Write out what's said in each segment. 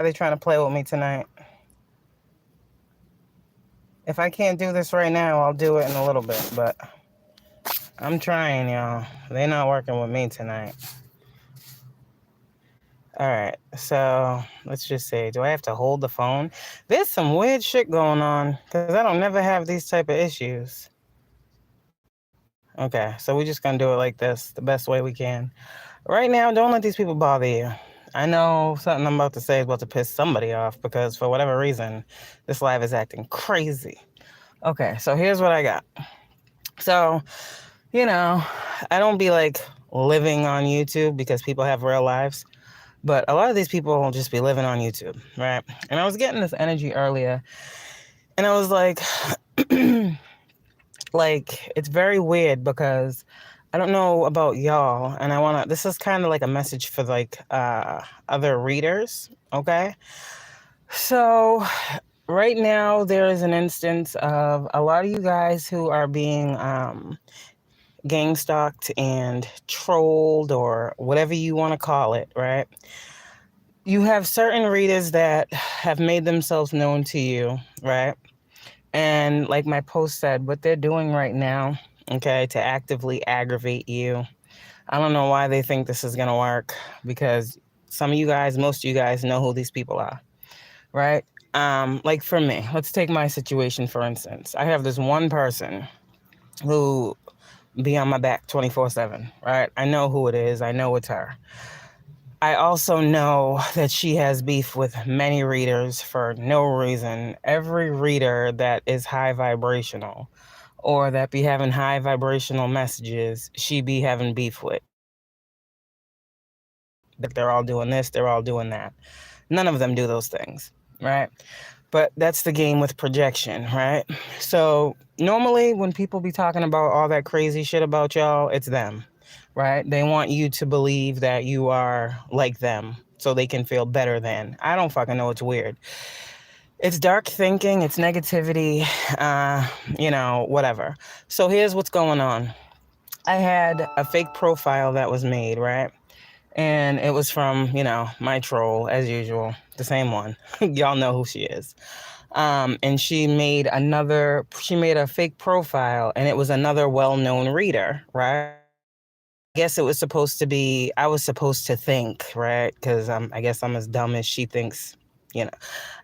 Are they trying to play with me tonight? If I can't do this right now, I'll do it in a little bit, but I'm trying, y'all. They're not working with me tonight. All right, so let's just say, do I have to hold the phone? There's some weird shit going on because I don't never have these type of issues. Okay, so we're just gonna do it like this, the best way we can. Right now, don't let these people bother you. I know something I'm about to say is about to piss somebody off because for whatever reason, this live is acting crazy. Okay, so here's what I got. So, you know, I don't be like living on YouTube because people have real lives. But a lot of these people will just be living on YouTube, right? And I was getting this energy earlier, and I was like, like, it's very weird because I don't know about y'all, and this is kind of like a message for like other readers, okay? So right now there is an instance of a lot of you guys who are being gang stalked and trolled or whatever you want to call it, right? You have certain readers that have made themselves known to you, right? And like my post said, what they're doing right now, okay, to actively aggravate you. I don't know why they think this is going to work because some of you guys, most of you guys know who these people are, right? Like for me, let's take my situation, for instance. I have this one person who be on my back 24/7, right? I know who it is. I know it's her. I also know that she has beef with many readers for no reason. Every reader that is high vibrational or that be having high vibrational messages, she be having beef with. They're all doing this, they're all doing that. None of them do those things, right? But that's the game with projection, right? So normally when people be talking about all that crazy shit about y'all, it's them, right? They want you to believe that you are like them so they can feel better than. I don't fucking know. It's weird. It's dark thinking. It's negativity, whatever. So here's what's going on. I had a fake profile that was made, right? And it was from, my troll, as usual, the same one. Y'all know who she is. And she made a fake profile, and it was another well-known reader, right? I guess it was supposed to be, I was supposed to think, right? Because I guess I'm as dumb as she thinks, you know.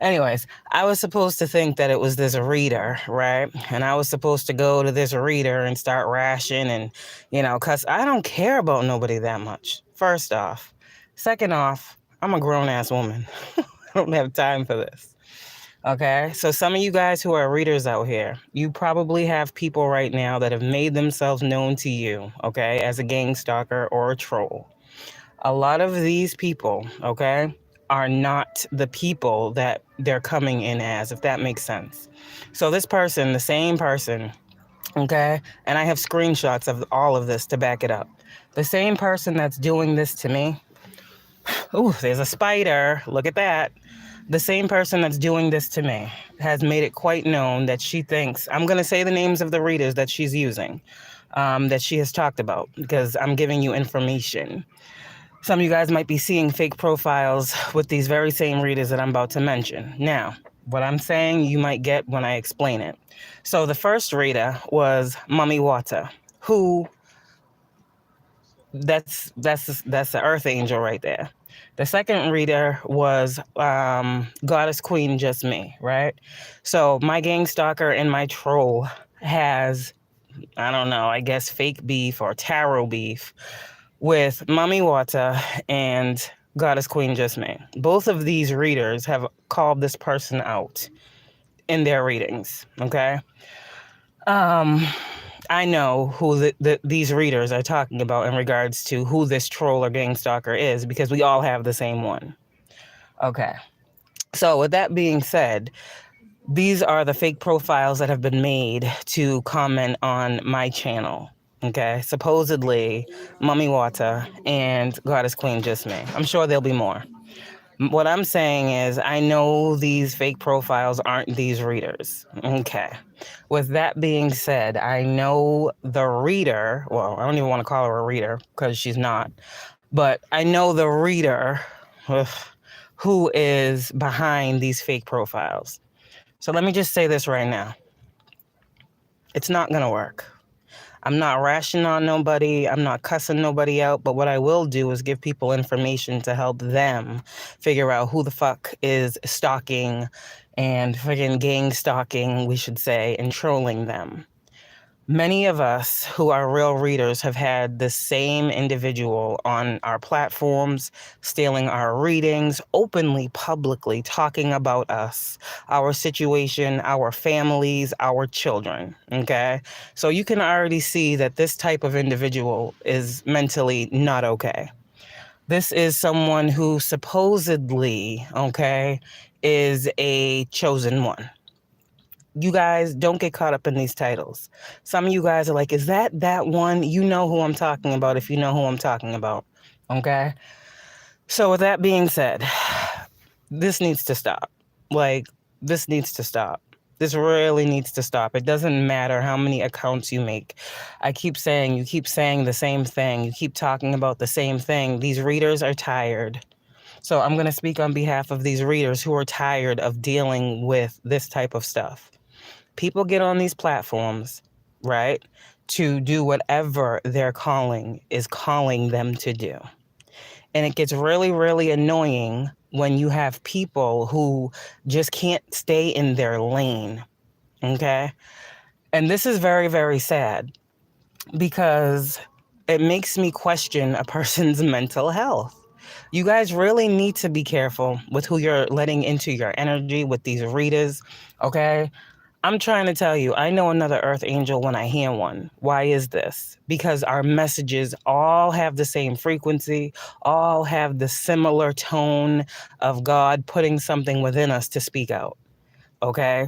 Anyways, I was supposed to think that it was this reader, right? And I was supposed to go to this reader and start rashing and, because I don't care about nobody that much, first off. Second off, I'm a grown-ass woman. I don't have time for this. Okay, so some of you guys who are readers out here, you probably have people right now that have made themselves known to you, okay, as a gang stalker or a troll. A lot of these people, okay, are not the people that they're coming in as, if that makes sense. So this person, the same person, okay, and I have screenshots of all of this to back it up. The same person that's doing this to me, ooh, there's a spider, look at that. The same person that's doing this to me has made it quite known that she thinks, I'm going to say the names of the readers that she's using, that she has talked about, because I'm giving you information. Some of you guys might be seeing fake profiles with these very same readers that I'm about to mention. Now, what I'm saying you might get when I explain it. So the first reader was Mummy Water, who that's the earth angel right there. The second reader was Goddess Queen Just Me, right? So my gang stalker and my troll has, I don't know, I guess fake beef or tarot beef with Mummy Wata and Goddess Queen Just Me. Both of these readers have called this person out in their readings, okay? I know who these readers are talking about in regards to who this troll or gang stalker is because we all have the same one. Okay. So with that being said, these are the fake profiles that have been made to comment on my channel. Okay. Supposedly Mummy Wata and Goddess Queen Just Me. I'm sure there'll be more. What I'm saying is I know these fake profiles aren't these readers. Okay. With that being said, I know the reader, well, I don't even want to call her a reader because she's not, but I know the reader who is behind these fake profiles. So let me just say this right now. It's not going to work. I'm not rashing on nobody. I'm not cussing nobody out. But what I will do is give people information to help them figure out who the fuck is stalking and friggin' gang stalking, we should say, and trolling them. Many of us who are real readers have had the same individual on our platforms, stealing our readings, openly, publicly talking about us, our situation, our families, our children, okay? So you can already see that this type of individual is mentally not okay. This is someone who supposedly, okay, is a chosen one. You guys don't get caught up in these titles. Some of you guys are like, is that one? You know who I'm talking about if you know who I'm talking about. Okay? So with that being said, this needs to stop. Like, this needs to stop. This really needs to stop. It doesn't matter how many accounts you make. I keep saying, you keep saying the same thing. You keep talking about the same thing. These readers are tired. So I'm going to speak on behalf of these readers who are tired of dealing with this type of stuff. People get on these platforms, right, to do whatever their calling is calling them to do. And it gets really, really annoying when you have people who just can't stay in their lane, okay? And this is very, very sad because it makes me question a person's mental health. You guys really need to be careful with who you're letting into your energy with these readers, okay? I'm trying to tell you, I know another earth angel when I hear one. Why is this? Because our messages all have the same frequency, all have the similar tone of God putting something within us to speak out, okay?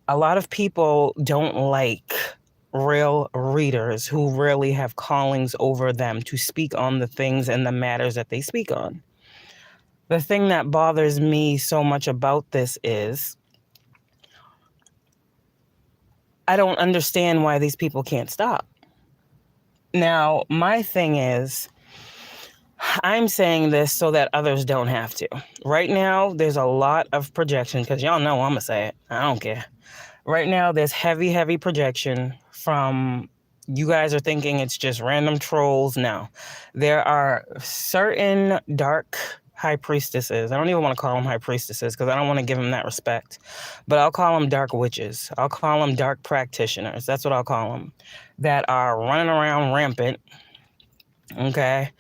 A lot of people don't like real readers who really have callings over them to speak on the things and the matters that they speak on. The thing that bothers me so much about this is I don't understand why these people can't stop. Now, my thing is, I'm saying this so that others don't have to. Right now, there's a lot of projection, because y'all know I'm going to say it. I don't care. Right now, there's heavy, heavy projection from, you guys are thinking it's just random trolls. No. There are certain dark high priestesses. I don't even want to call them high priestesses because I don't want to give them that respect. But I'll call them dark witches. I'll call them dark practitioners. That's what I'll call them. That are running around rampant, okay?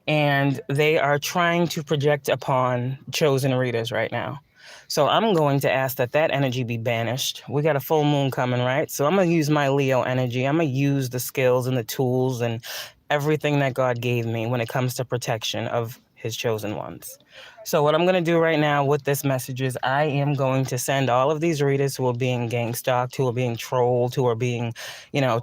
And they are trying to project upon chosen readers right now. So I'm going to ask that energy be banished. We got a full moon coming, right? So I'm going to use my Leo energy. I'm going to use the skills and the tools and everything that God gave me when it comes to protection of his chosen ones. So what I'm going to do right now with this message is I am going to send all of these readers who are being gang stalked, who are being trolled, who are being,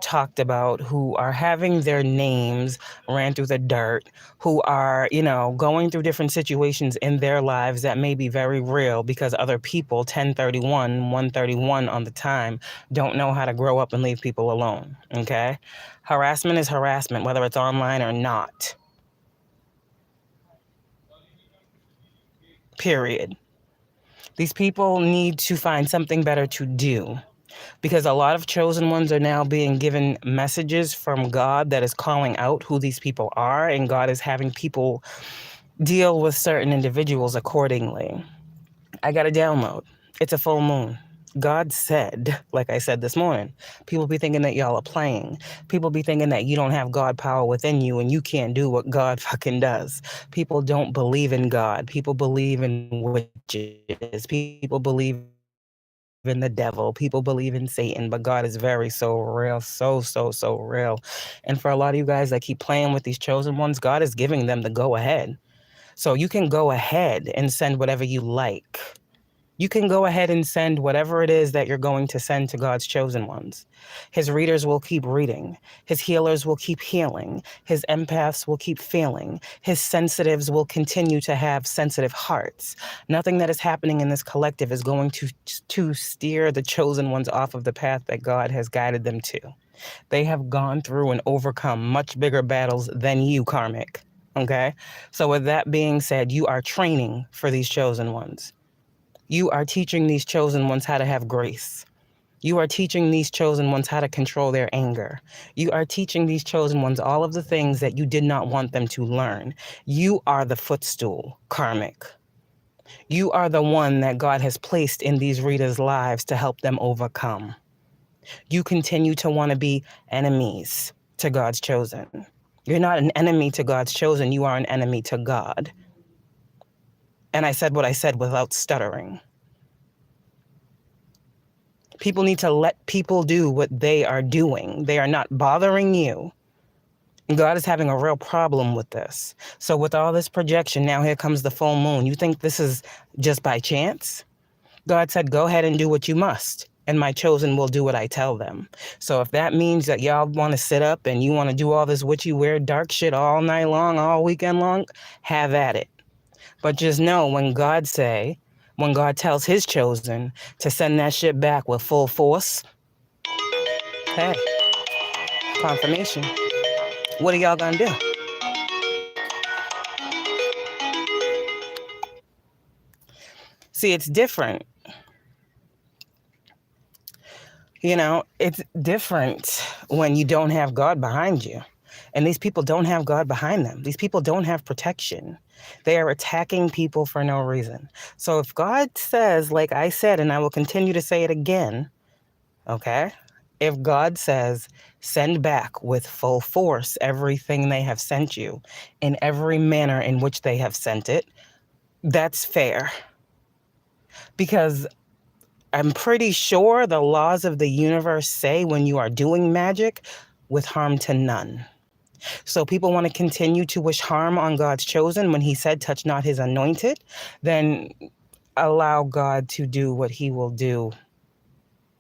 talked about, who are having their names ran through the dirt, who are, going through different situations in their lives that may be very real because other people, 1031, 131 on the time, don't know how to grow up and leave people alone, okay? Harassment is harassment, whether it's online or not. Period. These people need to find something better to do because a lot of chosen ones are now being given messages from God that is calling out who these people are, and God is having people deal with certain individuals accordingly. I got a download. It's a full moon. God said, like I said this morning, people be thinking that y'all are playing. People be thinking that you don't have God power within you and you can't do what God fucking does. People don't believe in God. People believe in witches. People believe in the devil. People believe in Satan, but God is very, so real, so real. And for a lot of you guys that keep playing with these chosen ones, God is giving them the go ahead. So you can go ahead and send whatever you like. You can go ahead and send whatever it is that you're going to send to God's chosen ones. His readers will keep reading. His healers will keep healing. His empaths will keep feeling. His sensitives will continue to have sensitive hearts. Nothing that is happening in this collective is going to steer the chosen ones off of the path that God has guided them to. They have gone through and overcome much bigger battles than you, karmic. Okay? So with that being said, you are training for these chosen ones. You are teaching these chosen ones how to have grace. You are teaching these chosen ones how to control their anger. You are teaching these chosen ones all of the things that you did not want them to learn. You are the footstool, karmic. You are the one that God has placed in these readers' lives to help them overcome. You continue to want to be enemies to God's chosen. You're not an enemy to God's chosen. You are an enemy to God. And I said what I said without stuttering. People need to let people do what they are doing. They are not bothering you. God is having a real problem with this. So with all this projection, now here comes the full moon. You think this is just by chance? God said, go ahead and do what you must, and my chosen will do what I tell them. So if that means that y'all want to sit up and you want to do all this witchy, weird, dark shit all night long, all weekend long, have at it. But just know when God tells his chosen to send that shit back with full force, hey, confirmation. What are y'all gonna do? See, it's different. You know, it's different when you don't have God behind you. And these people don't have God behind them. These people don't have protection. They are attacking people for no reason. So if God says, like I said, and I will continue to say it again, okay? If God says, send back with full force everything they have sent you in every manner in which they have sent it, that's fair. Because I'm pretty sure the laws of the universe say when you are doing magic, with harm to none. So people want to continue to wish harm on God's chosen when he said, touch not his anointed, then allow God to do what he will do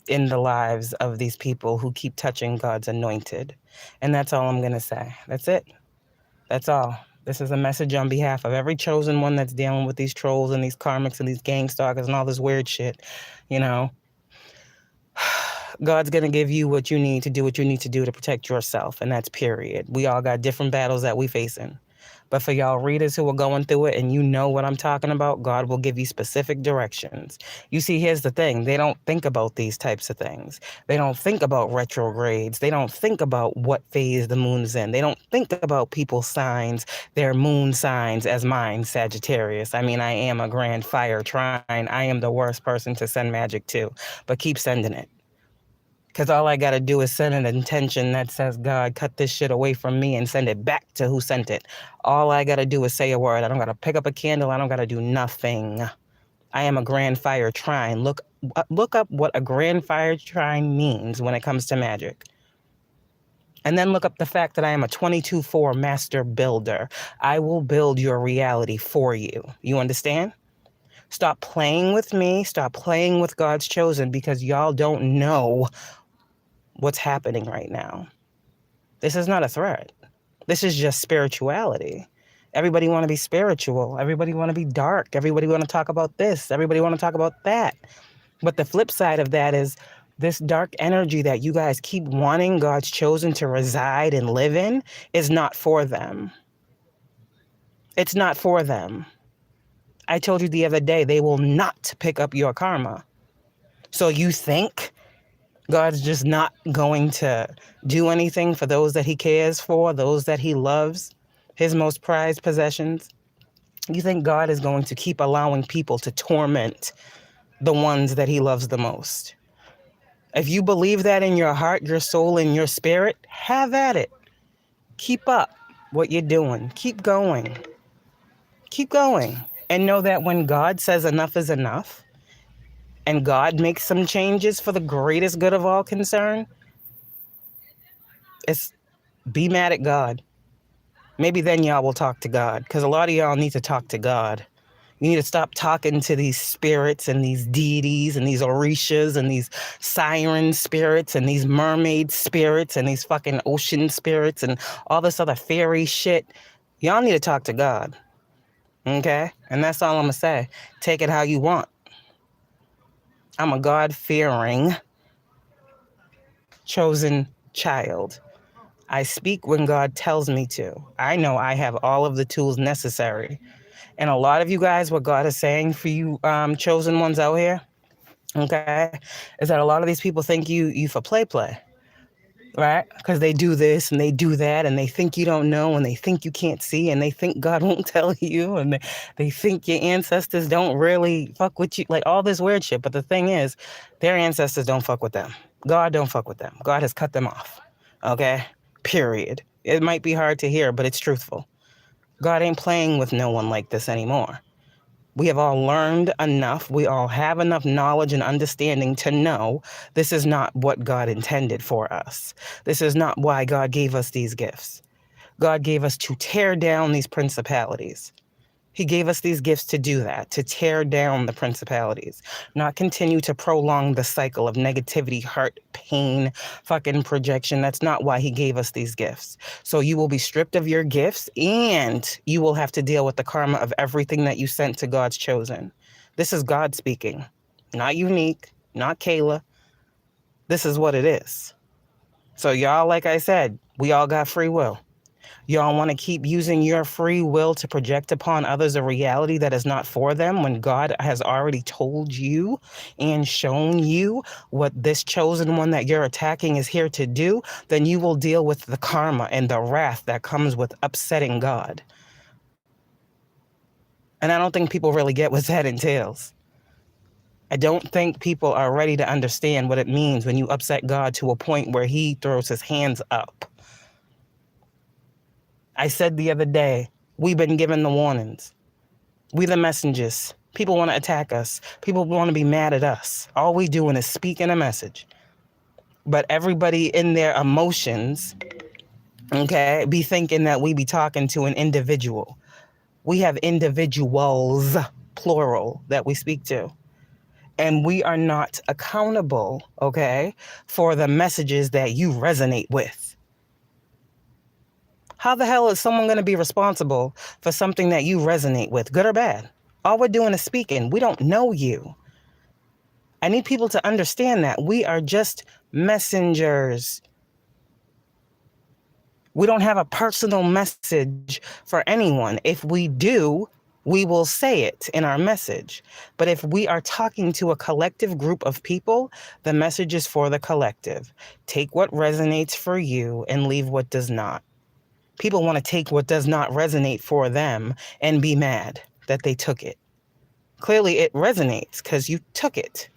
in the lives of these people who keep touching God's anointed. And that's all I'm going to say. That's it. That's all. This is a message on behalf of every chosen one that's dealing with these trolls and these karmics and these gang stalkers and all this weird shit. You know, God's going to give you what you need to do what you need to do to protect yourself. And that's period. We all got different battles that we facing. But for y'all readers who are going through it and you know what I'm talking about, God will give you specific directions. You see, here's the thing. They don't think about these types of things. They don't think about retrogrades. They don't think about what phase the moon is in. They don't think about people's signs, their moon signs as mine, Sagittarius. I mean, I am a grand fire trine. I am the worst person to send magic to, but keep sending it. Because all I got to do is send an intention that says, God, cut this shit away from me and send it back to who sent it. All I got to do is say a word. I don't got to pick up a candle. I don't got to do nothing. I am a grand fire trine. Look up what a grand fire trine means when it comes to magic. And then look up the fact that I am a 22/4 master builder. I will build your reality for you. You understand? Stop playing with me. Stop playing with God's chosen because y'all don't know what's happening right now. This is not a threat. This is just spirituality. Everybody want to be spiritual. Everybody want to be dark. Everybody want to talk about this. Everybody want to talk about that. But the flip side of that is this dark energy that you guys keep wanting God's chosen to reside and live in is not for them. It's not for them. I told you the other day, they will not pick up your karma. So you think God's just not going to do anything for those that he cares for, those that he loves, his most prized possessions? You think God is going to keep allowing people to torment the ones that he loves the most? If you believe that in your heart, your soul, and your spirit, have at it. Keep up what you're doing. Keep going. Keep going. And know that when God says enough is enough, and God makes some changes for the greatest good of all concerned, it's be mad at God. Maybe then y'all will talk to God, because a lot of y'all need to talk to God. You need to stop talking to these spirits and these deities and these orishas and these siren spirits and these mermaid spirits and these fucking ocean spirits and all this other fairy shit. Y'all need to talk to God. Okay? And that's all I'm going to say. Take it how you want. I'm a God-fearing, chosen child. I speak when God tells me to. I know I have all of the tools necessary. And a lot of you guys, what God is saying for you chosen ones out here, okay, is that a lot of these people think you for play, right? Because they do this and they do that, and they think you don't know, and they think you can't see, and they think God won't tell you, and they think your ancestors don't really fuck with you, like all this weird shit. But the thing is, their ancestors don't fuck with them. God don't fuck with them. God has cut them off, okay? Period. It might be hard to hear, but it's truthful. God ain't playing with no one like this anymore. We have all learned enough. We all have enough knowledge and understanding to know this is not what God intended for us. This is not why God gave us these gifts. God gave us to tear down these principalities. He gave us these gifts to do that, to tear down the principalities, not continue to prolong the cycle of negativity, hurt, pain, fucking projection. That's not why he gave us these gifts. So you will be stripped of your gifts, and you will have to deal with the karma of everything that you sent to God's chosen. This is God speaking, not Unique, not Kayla. This is what it is. So y'all, like I said, we all got free will. Y'all want to keep using your free will to project upon others a reality that is not for them when God has already told you and shown you what this chosen one that you're attacking is here to do, then you will deal with the karma and the wrath that comes with upsetting God. And I don't think people really get what that entails. I don't think people are ready to understand what it means when you upset God to a point where he throws his hands up. I said the other day, we've been given the warnings. We the messengers. People want to attack us. People want to be mad at us. All we doing is speaking a message. But everybody in their emotions, okay, be thinking that we be talking to an individual. We have individuals, plural, that we speak to. And we are not accountable, okay, for the messages that you resonate with. How the hell is someone going to be responsible for something that you resonate with, good or bad? All we're doing is speaking. We don't know you. I need people to understand that we are just messengers. We don't have a personal message for anyone. If we do, we will say it in our message. But if we are talking to a collective group of people, the message is for the collective. Take what resonates for you and leave what does not. People want to take what does not resonate for them and be mad that they took it. Clearly it resonates because you took it.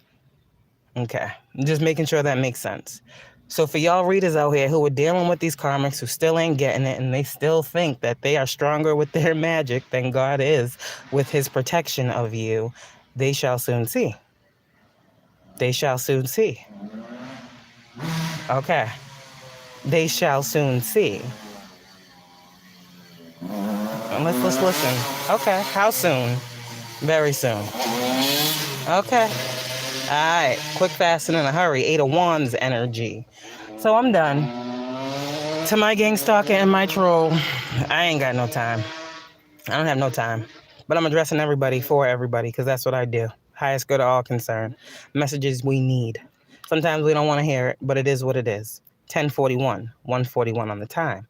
Okay, I'm just making sure that makes sense. So for y'all readers out here who are dealing with these karmics who still ain't getting it and they still think that they are stronger with their magic than God is with his protection of you, they shall soon see. They shall soon see. Okay. They shall soon see. Let's listen. Okay, how soon? Very soon. Okay. All right, quick, fast, and in a hurry. 8 of Wands energy. So I'm done. To my gang stalker and my troll, I ain't got no time. I don't have no time. But I'm addressing everybody for everybody because that's what I do. Highest good of all concerned. Messages we need. Sometimes we don't want to hear it, but it is what it is. 10:41, 1:41 on the time.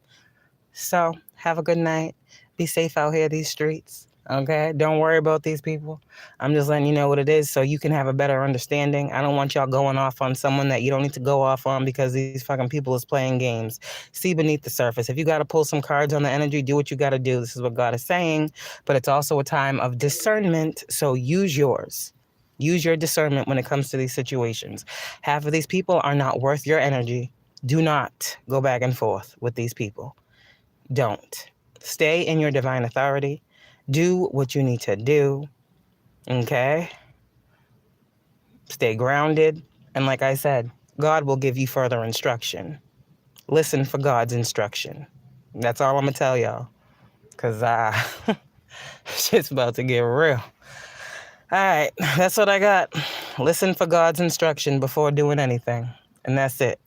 So have a good night. Be safe out here, these streets. Okay? Don't worry about these people. I'm just letting you know what it is so you can have a better understanding. I don't want y'all going off on someone that you don't need to go off on because these fucking people is playing games. See beneath the surface. If you got to pull some cards on the energy, do what you got to do. This is what God is saying. But it's also a time of discernment, so use yours. Use your discernment when it comes to these situations. Half of these people are not worth your energy. Do not go back and forth with these people. Don't. Stay in your divine authority. Do what you need to do. Okay? Stay grounded. And like I said, God will give you further instruction. Listen for God's instruction. That's all I'm going to tell y'all. Because shit's about to get real. All right. That's what I got. Listen for God's instruction before doing anything. And that's it.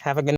Have a good night.